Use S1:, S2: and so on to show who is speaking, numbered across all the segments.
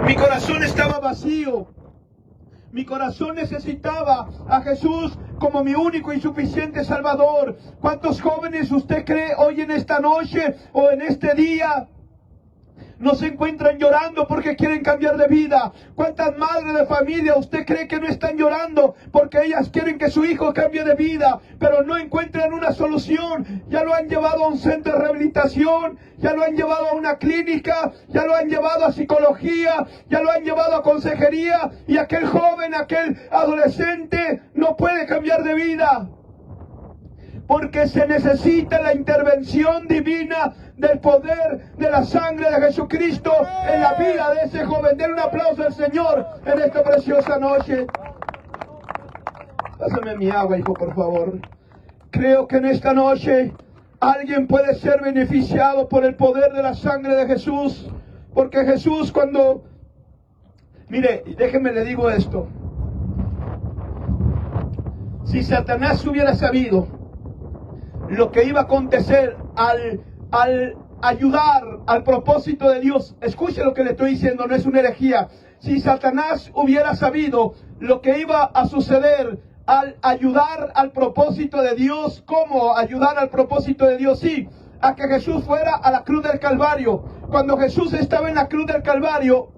S1: Mi corazón estaba vacío. Mi corazón necesitaba a Jesús como mi único y suficiente Salvador. ¿Cuántos jóvenes usted cree hoy en esta noche o en este día no se encuentran llorando porque quieren cambiar de vida? ¿Cuántas madres de familia usted cree que no están llorando porque ellas quieren que su hijo cambie de vida, pero no encuentran una solución? Ya lo han llevado a un centro de rehabilitación, ya lo han llevado a una clínica, ya lo han llevado a psicología, ya lo han llevado a consejería, y aquel joven, aquel adolescente no puede cambiar de vida. Porque se necesita la intervención divina del poder de la sangre de Jesucristo en la vida de ese joven. Den un aplauso al Señor en esta preciosa noche. Pásame mi agua, hijo, por favor. Creo que en esta noche alguien puede ser beneficiado por el poder de la sangre de Jesús. Porque Jesús cuando... Mire, déjeme le digo esto. Si Satanás hubiera sabido lo que iba a acontecer al ayudar al propósito de Dios, escuche lo que le estoy diciendo, no es una herejía. Si Satanás hubiera sabido lo que iba a suceder al ayudar al propósito de Dios, ¿cómo ayudar al propósito de Dios? Sí, a que Jesús fuera a la cruz del Calvario. Cuando Jesús estaba en la cruz del Calvario,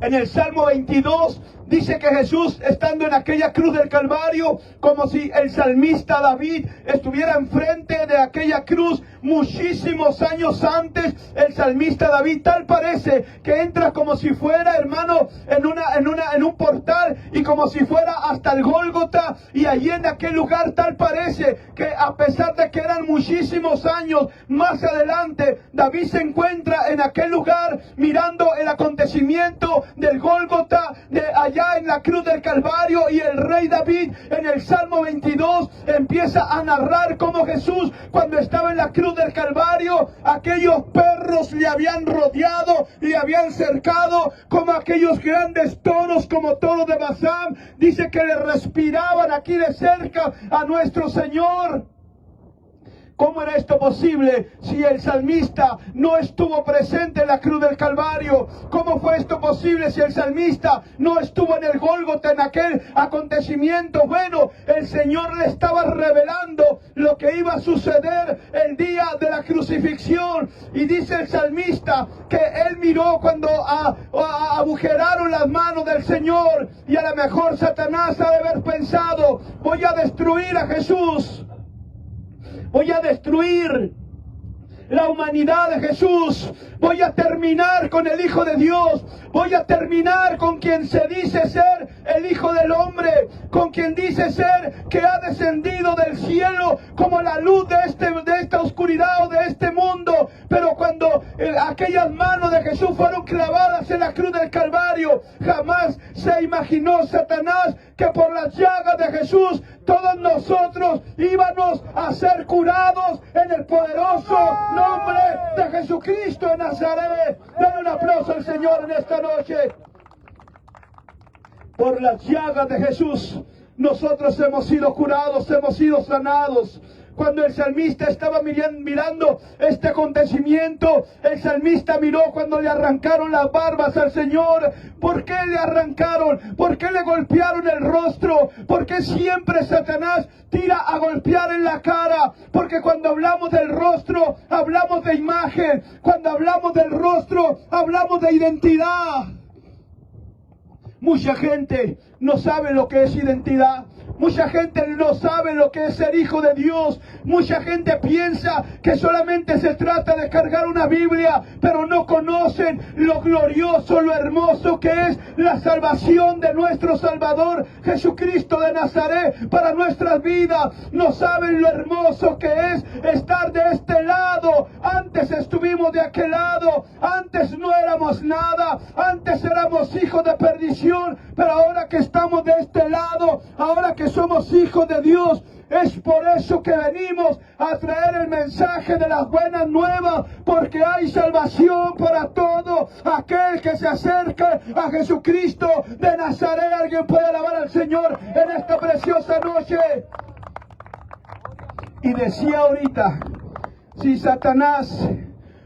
S1: en el Salmo 22 dice que Jesús, estando en aquella cruz del Calvario, como si el salmista David estuviera enfrente de aquella cruz muchísimos años antes, el salmista David, tal parece que entra como si fuera, hermano, en un portal, y como si fuera hasta el Gólgota, y allí en aquel lugar tal parece que, a pesar de que eran muchísimos años más adelante, David se encuentra en aquel lugar mirando el acontecimiento del Gólgota, de allá en la cruz del Calvario, y el rey David en el Salmo 22 empieza a narrar cómo Jesús, cuando estaba en la cruz del Calvario, aquellos perros le habían rodeado, le habían cercado, como aquellos grandes toros, como toros de Bazán, dice que le respiraban aquí de cerca a nuestro Señor. ¿Cómo era esto posible si el salmista no estuvo presente en la cruz del Calvario? ¿Cómo fue esto posible si el salmista no estuvo en el Gólgota, en aquel acontecimiento? Bueno, el Señor le estaba revelando lo que iba a suceder el día de la crucifixión. Y dice el salmista que él miró cuando agujeraron las manos del Señor, y a lo mejor Satanás ha de haber pensado: voy a destruir a Jesús. Voy a destruir la humanidad de Jesús. Voy a terminar con el Hijo de Dios. Voy a terminar con quien se dice ser el Hijo del Hombre, con quien dice ser que ha descendido del cielo como la luz de esta oscuridad o de este mundo. Pero cuando aquellas manos de Jesús fueron clavadas en la cruz del Calvario, jamás se imaginó Satanás que por las llagas de Jesús todos nosotros íbamos a ser curados en el poderoso nombre de Jesucristo de Nazaret. Den un aplauso al Señor en esta noche. Por las llagas de Jesús nosotros hemos sido curados, hemos sido sanados. Cuando el salmista estaba mirando este acontecimiento, el salmista miró cuando le arrancaron las barbas al Señor. ¿Por qué le arrancaron? ¿Por qué le golpearon el rostro? ¿Por qué siempre Satanás tira a golpear en la cara? Porque cuando hablamos del rostro, hablamos de imagen. Cuando hablamos del rostro, hablamos de identidad. Mucha gente no sabe lo que es identidad. Mucha gente no sabe lo que es ser hijo de Dios. Mucha gente piensa que solamente se trata de cargar una Biblia, pero no conocen lo glorioso, lo hermoso que es la salvación de nuestro Salvador Jesucristo de Nazaret para nuestras vidas. No saben lo hermoso que es estar de este lado. Antes estuvimos de aquel lado. Antes no éramos nada. Antes éramos hijos de perdición. Pero ahora que estamos de este lado, ahora que somos hijos de Dios, es por eso que venimos a traer el mensaje de las buenas nuevas, porque hay salvación para todo aquel que se acerca a Jesucristo de Nazaret. Alguien puede alabar al Señor en esta preciosa noche. Y decía ahorita, si Satanás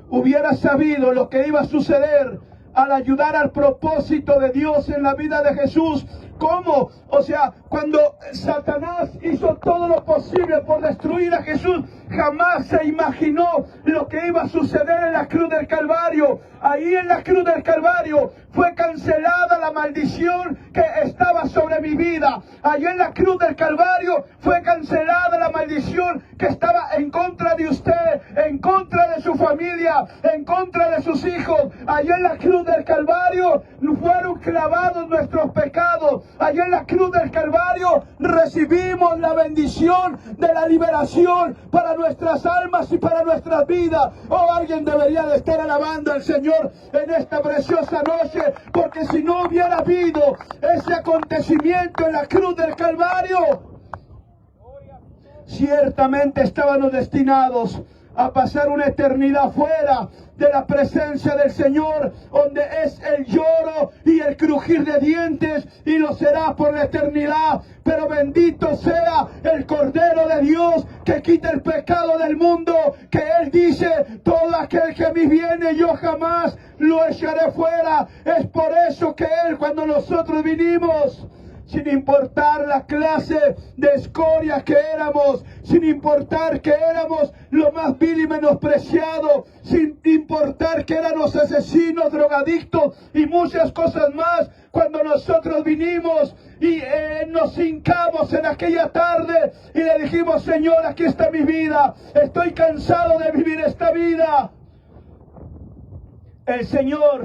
S1: hubiera sabido lo que iba a suceder al ayudar al propósito de Dios en la vida de Jesús. ¿Cómo? O sea, cuando Satanás hizo todo lo posible por destruir a Jesús, jamás se imaginó lo que iba a suceder en la cruz del Calvario. Ahí en la cruz del Calvario fue cancelada la maldición que estaba sobre mi vida. Ahí en la cruz del Calvario fue cancelada la maldición que estaba en contra de usted, en contra de su familia, en contra de sus hijos. Ahí en la cruz del Calvario fueron clavados nuestros pecados. Allá en la cruz del Calvario recibimos la bendición de la liberación para nuestras almas y para nuestras vidas. Oh, alguien debería de estar alabando al Señor en esta preciosa noche, porque si no hubiera habido ese acontecimiento en la cruz del Calvario, ciertamente estábamos destinados a pasar una eternidad fuera de la presencia del Señor, donde es el lloro y el crujir de dientes, y lo será por la eternidad. Pero bendito sea el Cordero de Dios que quita el pecado del mundo, que Él dice: todo aquel que a mí viene, yo jamás lo echaré fuera. Es por eso que Él, cuando nosotros vinimos, sin importar la clase de escoria que éramos, sin importar que éramos lo más vil y menospreciado, sin importar que éramos asesinos, drogadictos y muchas cosas más, cuando nosotros vinimos y nos hincamos en aquella tarde y le dijimos: Señor, aquí está mi vida, estoy cansado de vivir esta vida. El Señor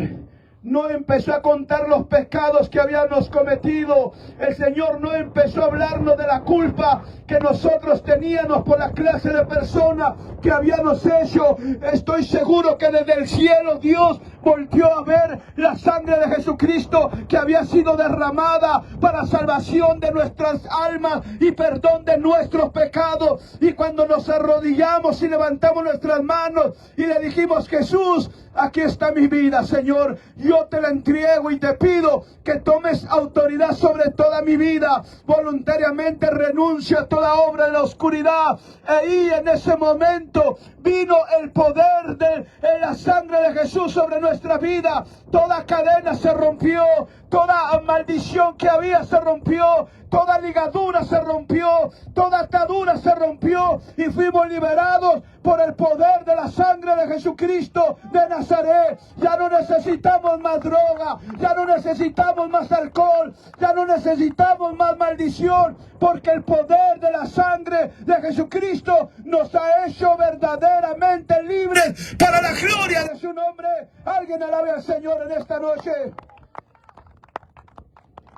S1: no empezó a contar los pecados que habíamos cometido. El Señor no empezó a hablarnos de la culpa que nosotros teníamos por la clase de persona que habíamos hecho. Estoy seguro que desde el cielo Dios volteó a ver la sangre de Jesucristo que había sido derramada para salvación de nuestras almas y perdón de nuestros pecados. Y cuando nos arrodillamos y levantamos nuestras manos y le dijimos: Jesús, aquí está mi vida, Señor, yo te la entrego y te pido que tomes autoridad sobre toda mi vida. Voluntariamente renuncio a toda obra de la oscuridad. Ahí en ese momento vino el poder de la sangre de Jesús sobre nuestra vida. Toda cadena se rompió, toda maldición que había se rompió, toda ligadura se rompió, toda atadura se rompió y fuimos liberados por el poder de la sangre de Jesucristo de Nazaret. Ya no necesitamos más droga, ya no necesitamos más alcohol, ya no necesitamos más maldición, porque el poder de la sangre de Jesucristo nos ha hecho verdaderamente libres para la gloria de su nombre. Alguien alabe al Señor en esta noche.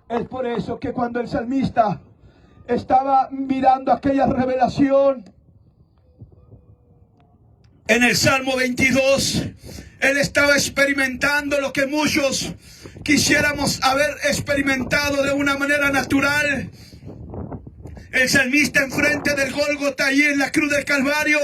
S1: Es por eso que cuando el salmista estaba mirando aquella revelación en el Salmo 22, él estaba experimentando lo que muchos quisiéramos haber experimentado de una manera natural. El salmista enfrente del Gólgota, allí en la cruz del Calvario,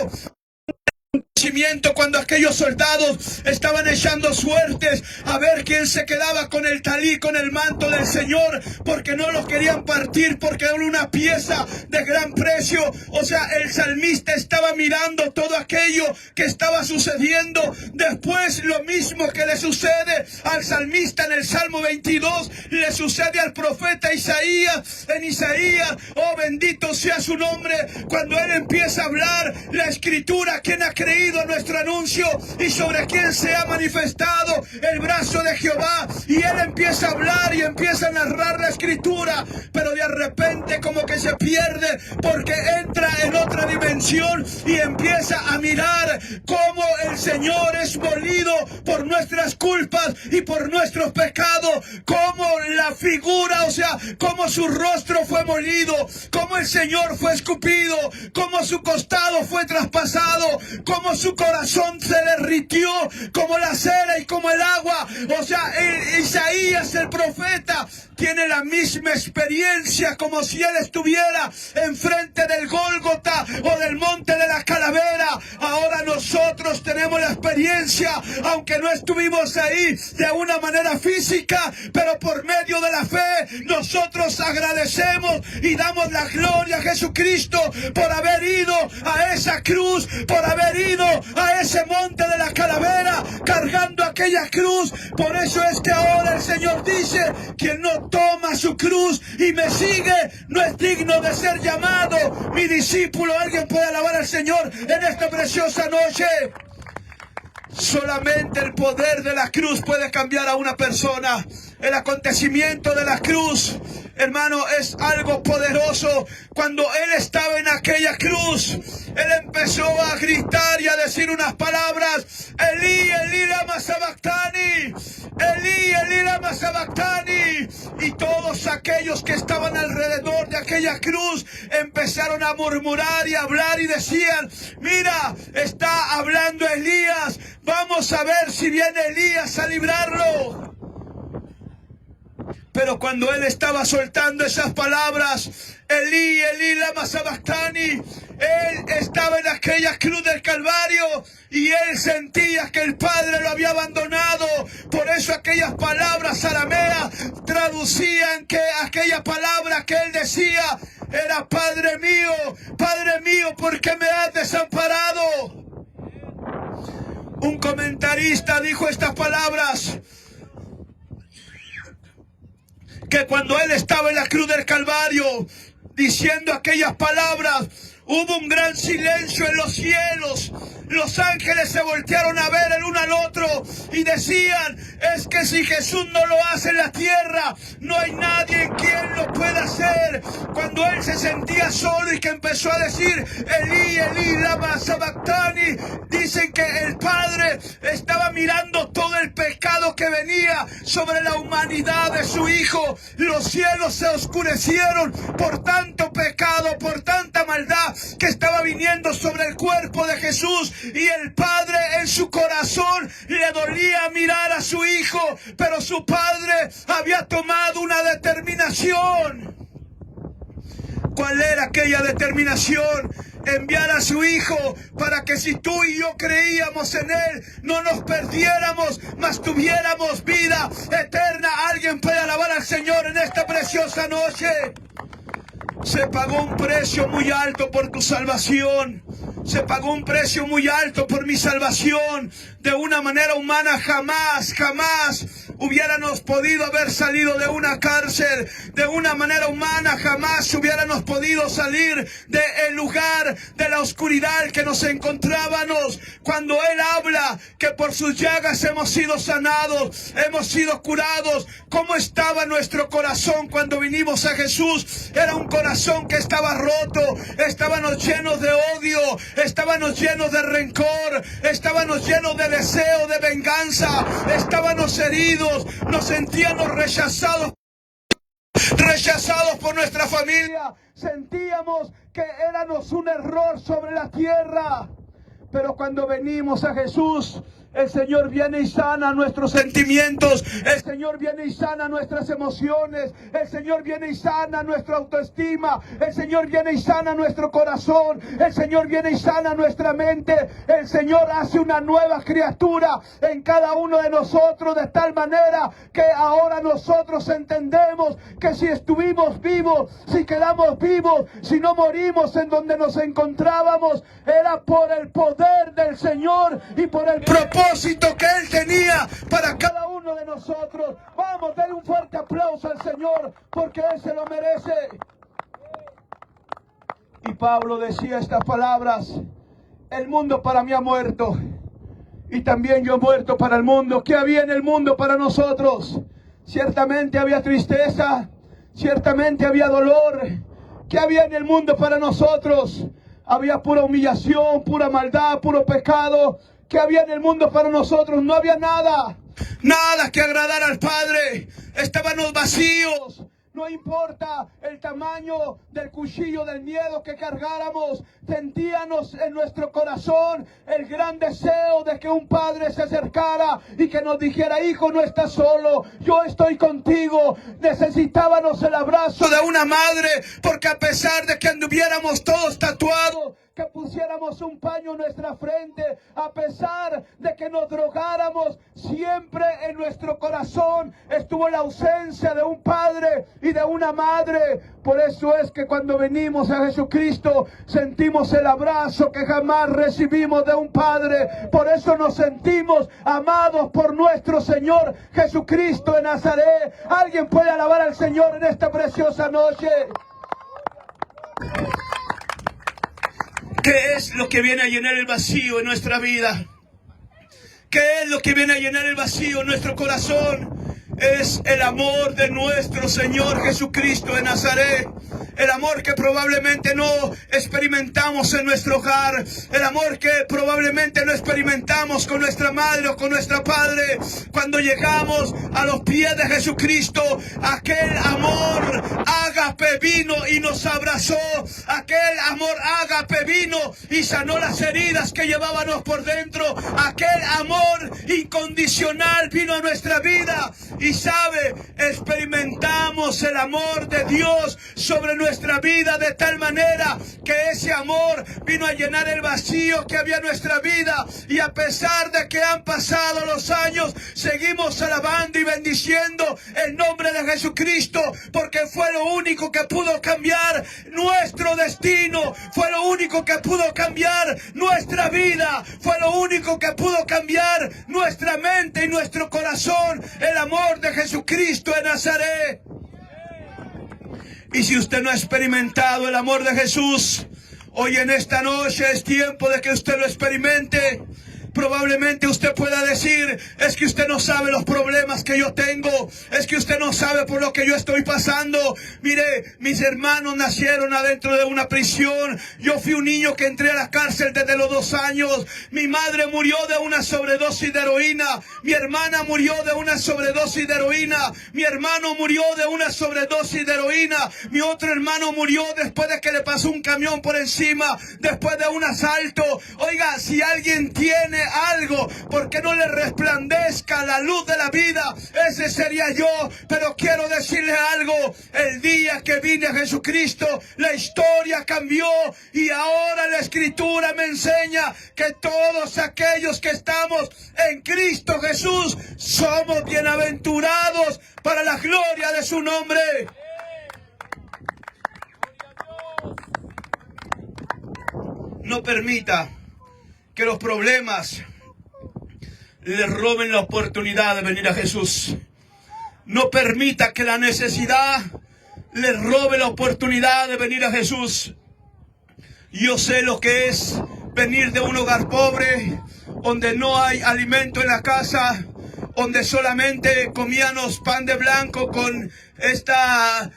S1: cuando aquellos soldados estaban echando suertes a ver quién se quedaba con el talí, con el manto del Señor, porque no lo querían partir, porque era una pieza de gran precio. O sea, el salmista estaba mirando todo aquello que estaba sucediendo. Después, lo mismo que le sucede al salmista en el Salmo 22, le sucede al profeta Isaías. En Isaías, oh bendito sea su nombre, cuando él empieza a hablar la escritura: ¿quién ha creído nuestro anuncio y sobre quién se ha manifestado el brazo de Jehová? Y él empieza a hablar y empieza a narrar la escritura, pero de repente como que se pierde, porque entra en otra dimensión y empieza a mirar cómo el Señor es molido por nuestras culpas y por nuestros pecados, cómo la figura, o sea, cómo su rostro fue molido, cómo el Señor fue escupido, cómo su costado fue traspasado, cómo su corazón se derritió como la cera y como el agua. O sea, Isaías el profeta tiene la misma experiencia, como si él estuviera enfrente del Gólgota o del monte de la calavera. Ahora nosotros tenemos la experiencia, aunque no estuvimos ahí de una manera física, pero por medio de la fe nosotros agradecemos y damos la gloria a Jesucristo por haber ido a esa cruz, por haber ido subido a ese monte de la calavera cargando aquella cruz. Por eso es que ahora el Señor dice: quien no toma su cruz y me sigue no es digno de ser llamado mi discípulo. Alguien puede alabar al Señor en esta preciosa noche. Solamente el poder de la cruz puede cambiar a una persona. El acontecimiento de la cruz, hermano, es algo poderoso. Cuando Él estaba en aquella cruz, Él empezó a gritar y a decir unas palabras: Elí, Elí, lama sabactani, Elí, Elí, lama sabactani. Y todos aquellos que estaban alrededor de aquella cruz empezaron a murmurar y a hablar y decían: mira, está hablando Elías, vamos a ver si viene Elías a librarlo. Pero cuando Él estaba soltando esas palabras, Elí, Elí, lama sabactani, Él estaba en aquella cruz del Calvario y Él sentía que el Padre lo había abandonado. Por eso aquellas palabras arameas traducían que aquella palabra que Él decía era: Padre mío, ¿por qué me has desamparado? Un comentarista dijo estas palabras, que cuando Él estaba en la cruz del Calvario diciendo aquellas palabras, hubo un gran silencio en los cielos. Los ángeles se voltearon a ver el uno al otro y decían: es que si Jesús no lo hace en la tierra, no hay nadie en quien lo pueda hacer. Cuando Él se sentía solo y que empezó a decir: Elí, Elí, lama sabactani, dicen que el Padre estaba mirando todo el pecado que venía sobre la humanidad de su Hijo. Los cielos se oscurecieron por tanto pecado, por tanta maldad que estaba viniendo sobre el cuerpo de Jesús. Y el Padre en su corazón le dolía mirar a su Hijo, pero su Padre había tomado una determinación. ¿Cuál era aquella determinación? Enviar a su Hijo para que si tú y yo creíamos en Él, no nos perdiéramos, mas tuviéramos vida eterna. Alguien puede alabar al Señor en esta preciosa noche. Se pagó un precio muy alto por tu salvación. Se pagó un precio muy alto por mi salvación. De una manera humana jamás hubiéramos podido haber salido de una cárcel. De una manera humana jamás hubiéramos podido salir del lugar de la oscuridad que nos encontrábamos. Cuando Él habla que por sus llagas hemos sido sanados, hemos sido curados. ¿Cómo estaba nuestro corazón cuando vinimos a Jesús? Era un corazón que estaba roto. Estábamos llenos de odio, estábamos llenos de rencor, estábamos llenos de deseo de venganza, estábamos heridos, nos sentíamos rechazados por nuestra familia, sentíamos que éramos un error sobre la tierra. Pero cuando venimos a Jesús, el Señor viene y sana nuestros sentimientos. El Señor viene y sana nuestras emociones. El Señor viene y sana nuestra autoestima. El Señor viene y sana nuestro corazón. El Señor viene y sana nuestra mente. El Señor hace una nueva criatura en cada uno de nosotros, de tal manera que ahora nosotros entendemos que si estuvimos vivos, si quedamos vivos, si no morimos en donde nos encontrábamos, era por el poder del Señor y por el propósito que Él tenía para cada uno de nosotros. Vamos, denle un fuerte aplauso al Señor, porque Él se lo merece. Y Pablo decía estas palabras: el mundo para mí ha muerto, y también yo he muerto para el mundo. ¿Qué había en el mundo para nosotros? Ciertamente había tristeza, ciertamente había dolor. ¿Qué había en el mundo para nosotros? Había pura humillación, pura maldad, puro pecado. ¿Qué había en el mundo para nosotros? No había nada. Nada que agradar al Padre. Estábamos vacíos. No importa el tamaño del cuchillo del miedo que cargáramos, sentíamos en nuestro corazón el gran deseo de que un padre se acercara y que nos dijera: hijo, no estás solo, yo estoy contigo. Necesitábamos el abrazo de una madre, porque a pesar de que anduviéramos todos tatuados, que pusiéramos un paño en nuestra frente, a pesar de que nos drogáramos, siempre en nuestro corazón estuvo la ausencia de un padre y de una madre. Por eso es que cuando venimos a Jesucristo sentimos el abrazo que jamás recibimos de un padre. Por eso nos sentimos amados por nuestro Señor Jesucristo de Nazaret. ¿Alguien puede alabar al Señor en esta preciosa noche? ¿Qué es lo que viene a llenar el vacío en nuestra vida? ¿Qué es lo que viene a llenar el vacío en nuestro corazón? Es el amor de nuestro Señor Jesucristo de Nazaret. El amor que probablemente no experimentamos en nuestro hogar. El amor que probablemente no experimentamos con nuestra madre o con nuestra padre. Cuando llegamos a los pies de Jesucristo, aquel amor ágape vino y nos abrazó. Aquel amor ágape vino y sanó las heridas que llevábamos por dentro. Aquel amor incondicional vino a nuestra vida. Y sabe, experimentamos el amor de Dios sobre nuestra vida de tal manera que ese amor vino a llenar el vacío que había en nuestra vida. Y a pesar de que han pasado los años, seguimos alabando y bendiciendo el nombre de Jesucristo, porque fue lo único que pudo cambiar nuestro destino, fue lo único que pudo cambiar nuestra vida, fue lo único que pudo cambiar nuestra mente y nuestro corazón, el amor de Jesucristo de Nazaret. Y si usted no ha experimentado el amor de Jesús, hoy en esta noche es tiempo de que usted lo experimente. Probablemente usted pueda decir, es que usted no sabe los problemas que yo tengo, es que usted no sabe por lo que yo estoy pasando. Mire, mis hermanos nacieron adentro de una prisión. Yo fui un niño que entré a la cárcel desde los 2 años. Mi madre murió de una sobredosis de heroína. Mi hermana murió de una sobredosis de heroína. Mi hermano murió de una sobredosis de heroína. Mi otro hermano murió después de que le pasó un camión por encima, después de un asalto. Oiga, si alguien tiene algo, porque no le resplandezca la luz de la vida, ese sería yo. Pero quiero decirle algo, el día que vine a Jesucristo, la historia cambió, y ahora la Escritura me enseña que todos aquellos que estamos en Cristo Jesús somos bienaventurados para la gloria de su nombre. No permita que los problemas le roben la oportunidad de venir a Jesús. No permita que la necesidad le robe la oportunidad de venir a Jesús. Yo sé lo que es venir de un hogar pobre, donde no hay alimento en la casa, donde solamente comíamos pan de blanco con esta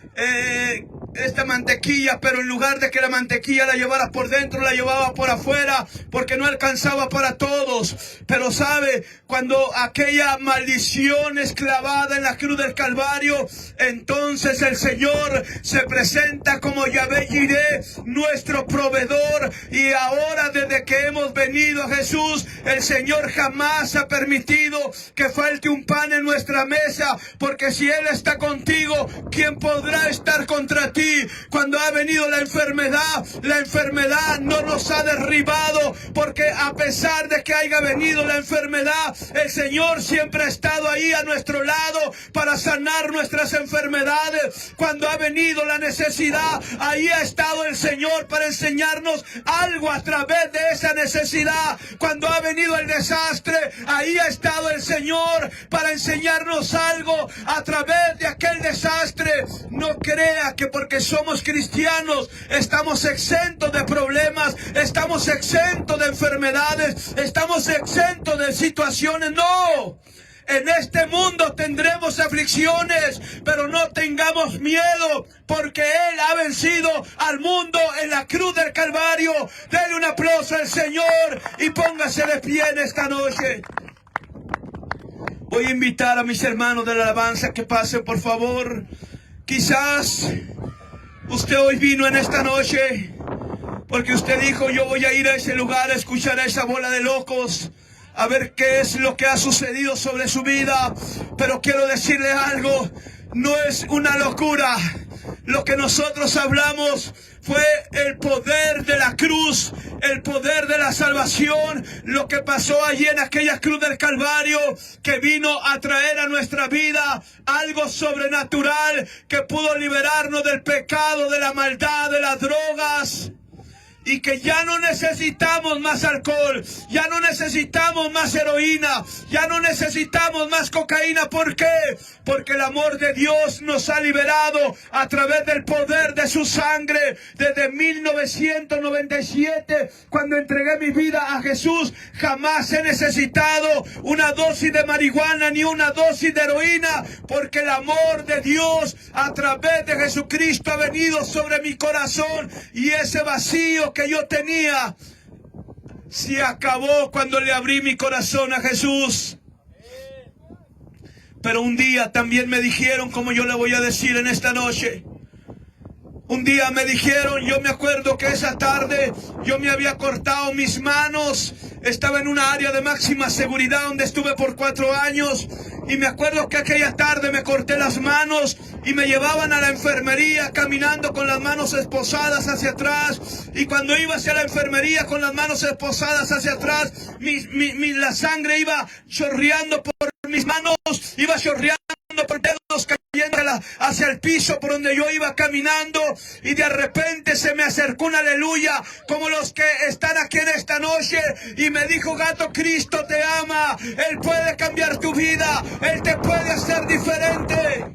S1: mantequilla, pero en lugar de que la mantequilla la llevara por dentro, la llevaba por afuera, porque no alcanzaba para todos. Pero sabe, cuando aquella maldición es clavada en la cruz del Calvario, entonces el Señor se presenta como Yahvé Jireh, nuestro proveedor. Y ahora, desde que hemos venido a Jesús, el Señor jamás ha permitido que falte un pan en nuestra mesa, porque si Él está contigo, ¿quién podrá estar contra ti? Cuando ha venido la enfermedad no nos ha derribado, porque a pesar de que haya venido la enfermedad, el Señor siempre ha estado ahí a nuestro lado para sanar nuestras enfermedades. Cuando ha venido la necesidad, ahí ha estado el Señor para enseñarnos algo a través de esa necesidad. Cuando ha venido el desastre, ahí ha estado el Señor para enseñarnos algo a través de aquel desastre. No crea que porque somos cristianos estamos exentos de problemas, estamos exentos de enfermedades, estamos exentos de situaciones. No, en este mundo tendremos aflicciones, pero no tengamos miedo, porque Él ha vencido al mundo en la cruz del Calvario. Denle un aplauso al Señor y póngase de pie en esta noche. Voy a invitar a mis hermanos de la alabanza que pasen, por favor. Quizás usted hoy vino en esta noche porque usted dijo, yo voy a ir a ese lugar a escuchar a esa bola de locos, a ver qué es lo que ha sucedido sobre su vida. Pero quiero decirle algo, no es una locura. Lo que nosotros hablamos fue el poder de la cruz, el poder de la salvación, lo que pasó allí en aquella cruz del Calvario, que vino a traer a nuestra vida algo sobrenatural, que pudo liberarnos del pecado, de la maldad, de las drogas. Y que ya no necesitamos más alcohol, ya no necesitamos más heroína, ya no necesitamos más cocaína. ¿Por qué? Porque el amor de Dios nos ha liberado a través del poder de su sangre. Desde 1997, cuando entregué mi vida a Jesús, jamás he necesitado una dosis de marihuana ni una dosis de heroína, porque el amor de Dios a través de Jesucristo ha venido sobre mi corazón, y ese vacío que yo tenía se acabó cuando le abrí mi corazón a Jesús. Pero un día también me dijeron, como yo le voy a decir en esta noche, un día me dijeron, yo me acuerdo que esa tarde yo me había cortado mis manos, estaba en una área de máxima seguridad donde estuve por 4 años, y me acuerdo que aquella tarde me corté las manos y me llevaban a la enfermería caminando con las manos esposadas hacia atrás, y cuando iba hacia la enfermería con las manos esposadas hacia atrás, la sangre iba chorreando por mis manos, iba chorreando por dedos, cayendo hacia el piso por donde yo iba caminando, y de repente se me acercó un aleluya como los que están aquí en esta noche, y me dijo: Gato, Cristo te ama, Él puede cambiar tu vida, Él te puede hacer diferente.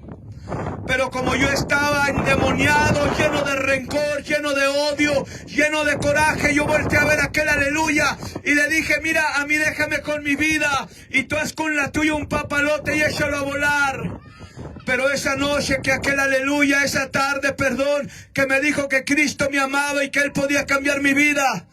S1: Pero como yo estaba endemoniado, lleno de rencor, lleno de odio, lleno de coraje, yo volteé a ver aquel aleluya y le dije: mira, a mí déjame con mi vida, y tú haz con la tuya un papalote y échalo a volar. Pero esa noche que aquel aleluya, esa tarde, perdón, que me dijo que Cristo me amaba y que Él podía cambiar mi vida,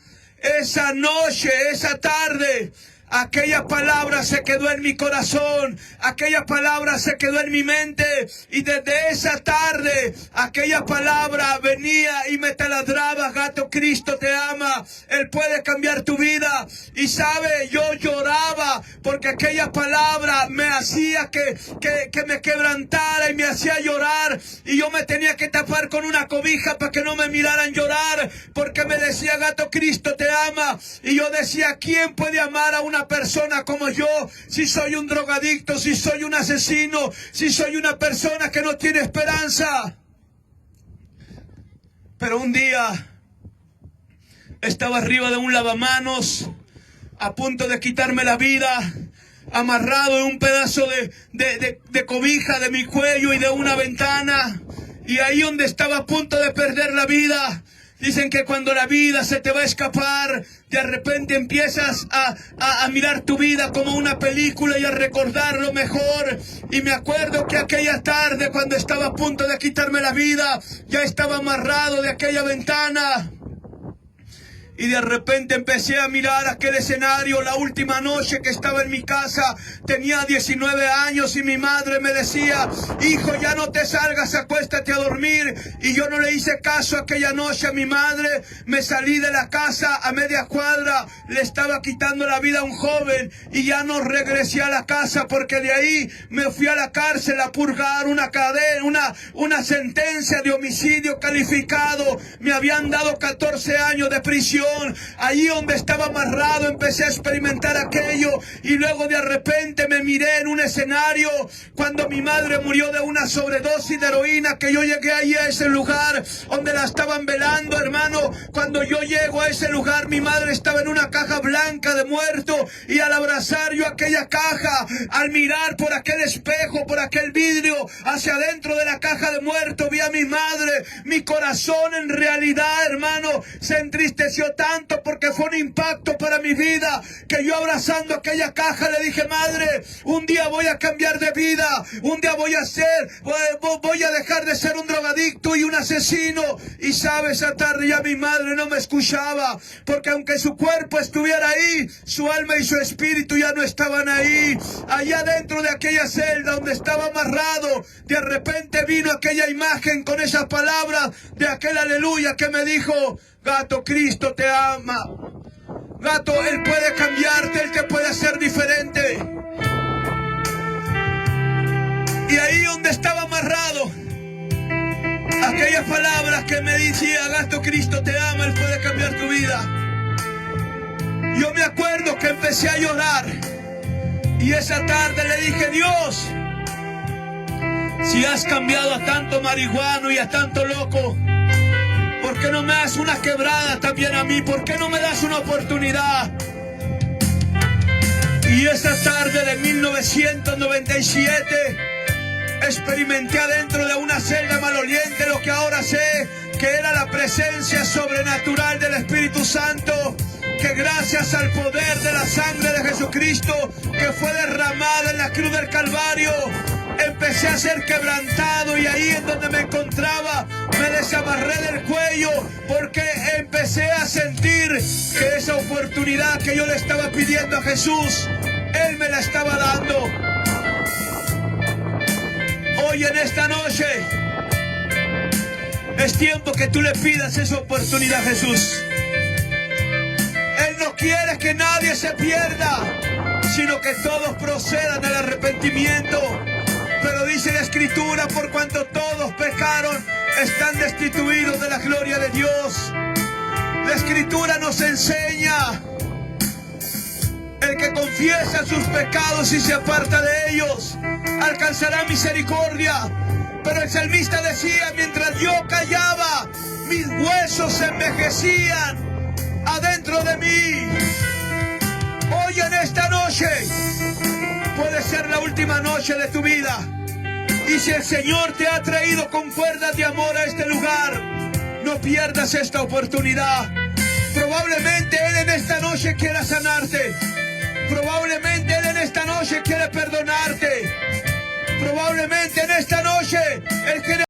S1: esa noche, esa tarde, aquella palabra se quedó en mi corazón, aquella palabra se quedó en mi mente, y desde esa tarde aquella palabra venía y me taladraba: Gato, Cristo te ama, Él puede cambiar tu vida. Y sabe, yo lloraba porque aquella palabra me hacía que me quebrantara y me hacía llorar, y yo me tenía que tapar con una cobija para que no me miraran llorar, porque me decía: Gato, Cristo te ama. Y yo decía: ¿quién puede amar a una persona como yo, si soy un drogadicto, si soy un asesino, si soy una persona que no tiene esperanza? Pero un día estaba arriba de un lavamanos, a punto de quitarme la vida, amarrado en un pedazo de cobija de mi cuello y de una ventana, y ahí donde estaba a punto de perder la vida. Dicen que cuando la vida se te va a escapar, de repente empiezas a mirar tu vida como una película y a recordar lo mejor. Y me acuerdo que aquella tarde, cuando estaba a punto de quitarme la vida, ya estaba amarrado de aquella ventana. Y de repente empecé a mirar aquel escenario. La última noche que estaba en mi casa, tenía 19 años, y mi madre me decía: hijo, ya no te salgas, acuéstate a dormir. Y yo no le hice caso aquella noche a mi madre. Me salí de la casa, a media cuadra le estaba quitando la vida a un joven, y ya no regresé a la casa, porque de ahí me fui a la cárcel a purgar una cadena, una sentencia de homicidio calificado. Me habían dado 14 años de prisión. Allí donde estaba amarrado empecé a experimentar aquello, y luego de repente me miré en un escenario cuando mi madre murió de una sobredosis de heroína, que yo llegué ahí a ese lugar donde la estaban velando, hermano. Cuando yo llego a ese lugar, mi madre estaba en una caja blanca de muerto, y al abrazar yo aquella caja, al mirar por aquel espejo, por aquel vidrio hacia adentro de la caja de muerto, vi a mi madre. Mi corazón en realidad, hermano, se entristeció tanto, porque fue un impacto para mi vida, que yo abrazando aquella caja le dije: madre, un día voy a cambiar de vida, un día voy a dejar de ser un drogadicto y un asesino. Y sabe, esa tarde ya mi madre no me escuchaba, porque aunque su cuerpo estuviera ahí, su alma y su espíritu ya no estaban ahí. Allá dentro de aquella celda donde estaba amarrado, de repente vino aquella imagen con esas palabras de aquel aleluya que me dijo: Gato, Cristo te ama. Gato, Él puede cambiarte, Él te puede hacer diferente. Y ahí donde estaba amarrado, aquellas palabras que me decía, Gasto, Cristo te ama, Él puede cambiar tu vida. Yo me acuerdo que empecé a llorar y esa tarde le dije, Dios, si has cambiado a tanto marihuano y a tanto loco, ¿por qué no me das una quebrada también a mí? ¿Por qué no me das una oportunidad? Y esa tarde de 1997 experimenté adentro de una celda maloliente lo que ahora sé que era la presencia sobrenatural del Espíritu Santo, que gracias al poder de la sangre de Jesucristo que fue derramada en la cruz del Calvario, empecé a ser quebrantado, y ahí en donde me encontraba me desamarré del cuello porque empecé a sentir que esa oportunidad que yo le estaba pidiendo a Jesús, Él me la estaba dando. Hoy en esta noche es tiempo que tú le pidas esa oportunidad a Jesús. Él no quiere que nadie se pierda, sino que todos procedan al arrepentimiento. Pero dice la Escritura, por cuanto todos pecaron, están destituidos de la gloria de Dios. La Escritura nos enseña, el que confiesa sus pecados y se aparta de ellos, alcanzará misericordia. Pero el salmista decía, mientras yo callaba, mis huesos se envejecían adentro de mí. Hoy en esta noche puede ser la última noche de tu vida. Y si el Señor te ha traído con cuerdas de amor a este lugar, no pierdas esta oportunidad. Probablemente Él en esta noche quiera sanarte. Probablemente Él en esta noche quiere perdonarte. Probablemente en esta noche Él quiere